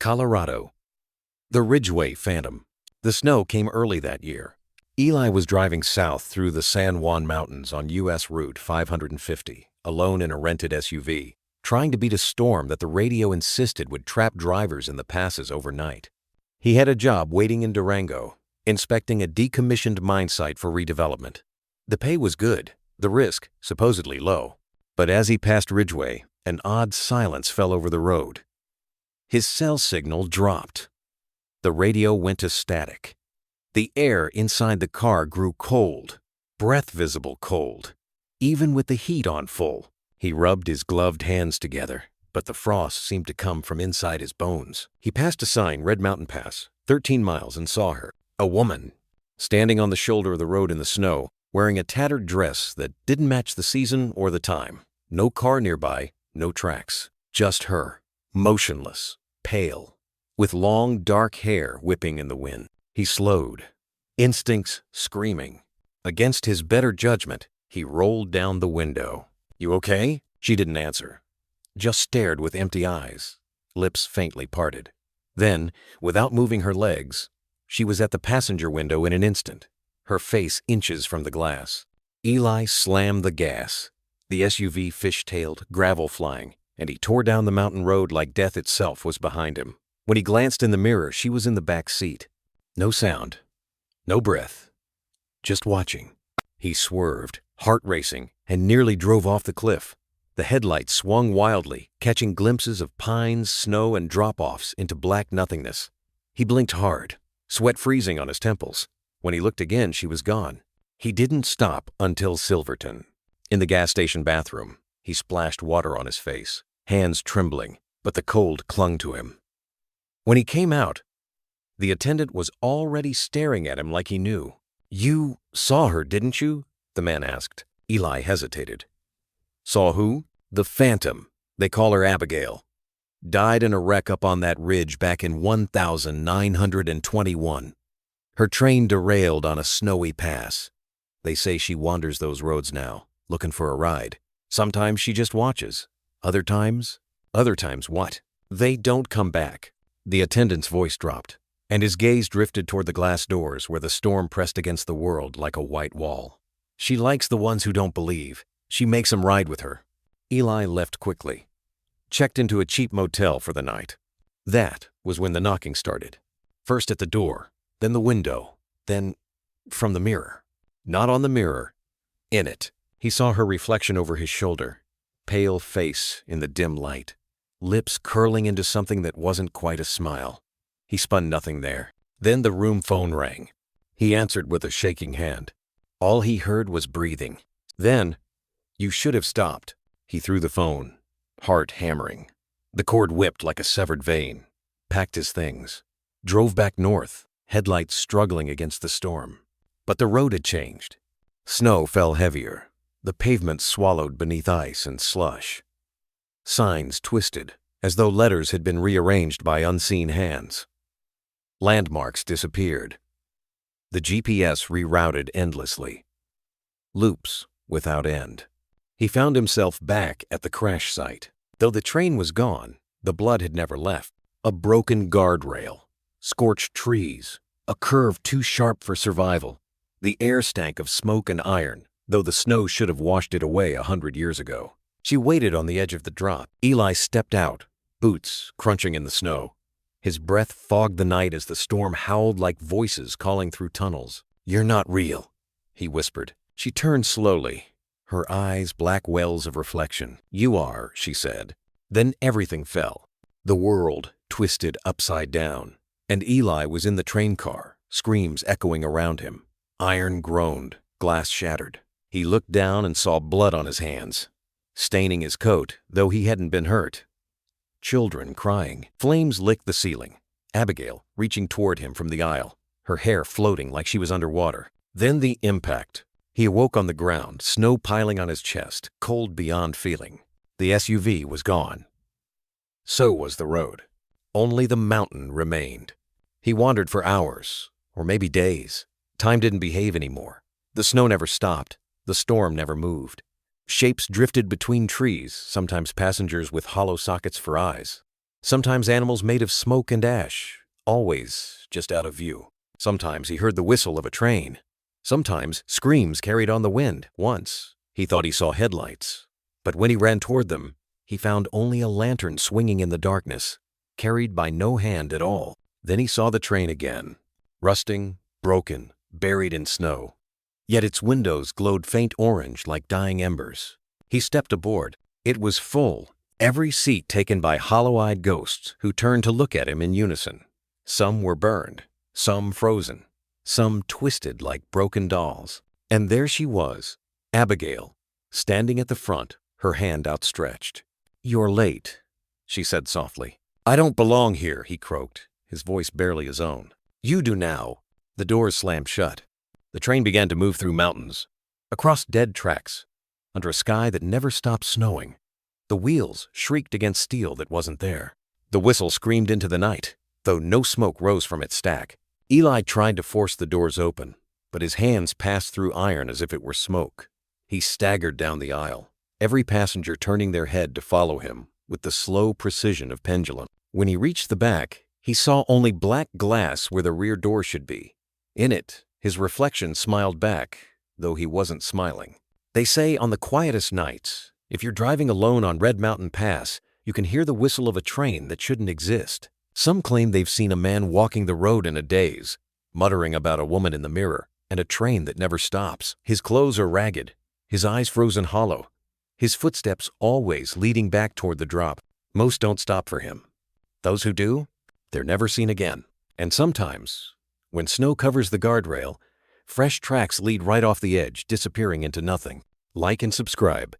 Colorado. The Ridgway Phantom. The snow came early that year. Eli was driving south through the San Juan Mountains on U.S. Route 550, alone in a rented SUV, trying to beat a storm that the radio insisted would trap drivers in the passes overnight. He had a job waiting in Durango, inspecting a decommissioned mine site for redevelopment. The pay was good, the risk supposedly low. But as he passed Ridgway, an odd silence fell over the road. His cell signal dropped. The radio went to static. The air inside the car grew cold, breath-visible cold, even with the heat on full. He rubbed his gloved hands together, but the frost seemed to come from inside his bones. He passed a sign, Red Mountain Pass, 13 miles, and saw her, a woman, standing on the shoulder of the road in the snow, wearing a tattered dress that didn't match the season or the time. No car nearby, no tracks, just her, motionless, pale, with long, dark hair whipping in the wind. He slowed, instincts screaming. Against his better judgment, he rolled down the window. "You okay?" She didn't answer, just stared with empty eyes, lips faintly parted. Then, without moving her legs, she was at the passenger window in an instant, her face inches from the glass. Eli slammed the gas. The SUV fish-tailed, gravel flying, and he tore down the mountain road like death itself was behind him. When he glanced in the mirror, she was in the back seat. No sound, no breath, just watching. He swerved, heart racing, and nearly drove off the cliff. The headlights swung wildly, catching glimpses of pines, snow, and drop-offs into black nothingness. He blinked hard, sweat freezing on his temples. When he looked again, she was gone. He didn't stop until Silverton. In the gas station bathroom, he splashed water on his face, hands trembling, but the cold clung to him. When he came out, the attendant was already staring at him like he knew. "You saw her, didn't you?" the man asked. Eli hesitated. "Saw who?" "The Phantom. They call her Abigail. Died in a wreck up on that ridge back in 1921. Her train derailed on a snowy pass. They say she wanders those roads now, looking for a ride. Sometimes she just watches. Other times what? They don't come back." The attendant's voice dropped, and his gaze drifted toward the glass doors where the storm pressed against the world like a white wall. "She likes the ones who don't believe. She makes them ride with her." Eli left quickly, checked into a cheap motel for the night. That was when the knocking started. First at the door, then the window, then from the mirror. Not on the mirror, in it. He saw her reflection over his shoulder, pale face in the dim light, lips curling into something that wasn't quite a smile. He spun nothing there. Then the room phone rang. He answered with a shaking hand. All he heard was breathing. Then, "You should have stopped." He threw the phone, heart hammering. The cord whipped like a severed vein, packed his things, drove back north, headlights struggling against the storm. But the road had changed. Snow fell heavier. The pavement swallowed beneath ice and slush. Signs twisted, as though letters had been rearranged by unseen hands. Landmarks disappeared. The GPS rerouted endlessly. Loops without end. He found himself back at the crash site. Though the train was gone, the blood had never left. A broken guardrail, scorched trees, a curve too sharp for survival. The air stank of smoke and iron, though the snow should have washed it away 100 years ago. She waited on the edge of the drop. Eli stepped out, boots crunching in the snow. His breath fogged the night as the storm howled like voices calling through tunnels. "You're not real," he whispered. She turned slowly, her eyes black wells of reflection. "You are," she said. Then everything fell. The world twisted upside down, and Eli was in the train car, screams echoing around him. Iron groaned, glass shattered. He looked down and saw blood on his hands, staining his coat, though he hadn't been hurt. Children crying. Flames licked the ceiling. Abigail reaching toward him from the aisle, her hair floating like she was underwater. Then the impact. He awoke on the ground, snow piling on his chest, cold beyond feeling. The SUV was gone. So was the road. Only the mountain remained. He wandered for hours, or maybe days. Time didn't behave anymore. The snow never stopped. The storm never moved. Shapes drifted between trees, sometimes passengers with hollow sockets for eyes. Sometimes animals made of smoke and ash, always just out of view. Sometimes he heard the whistle of a train. Sometimes screams carried on the wind. Once, he thought he saw headlights. But when he ran toward them, he found only a lantern swinging in the darkness, carried by no hand at all. Then he saw the train again, rusting, broken, buried in snow. Yet its windows glowed faint orange like dying embers. He stepped aboard. It was full, every seat taken by hollow-eyed ghosts who turned to look at him in unison. Some were burned, some frozen, some twisted like broken dolls. And there she was, Abigail, standing at the front, her hand outstretched. "You're late," she said softly. "I don't belong here," he croaked, his voice barely his own. "You do now." The doors slammed shut. The train began to move through mountains, across dead tracks, under a sky that never stopped snowing. The wheels shrieked against steel that wasn't there. The whistle screamed into the night, though no smoke rose from its stack. Eli tried to force the doors open, but his hands passed through iron as if it were smoke. He staggered down the aisle, every passenger turning their head to follow him with the slow precision of pendulum. When he reached the back, he saw only black glass where the rear door should be. In it, his reflection smiled back, though he wasn't smiling. They say on the quietest nights, if you're driving alone on Red Mountain Pass, you can hear the whistle of a train that shouldn't exist. Some claim they've seen a man walking the road in a daze, muttering about a woman in the mirror and a train that never stops. His clothes are ragged, his eyes frozen hollow, his footsteps always leading back toward the drop. Most don't stop for him. Those who do, they're never seen again. And sometimes, when snow covers the guardrail, fresh tracks lead right off the edge, disappearing into nothing. Like and subscribe.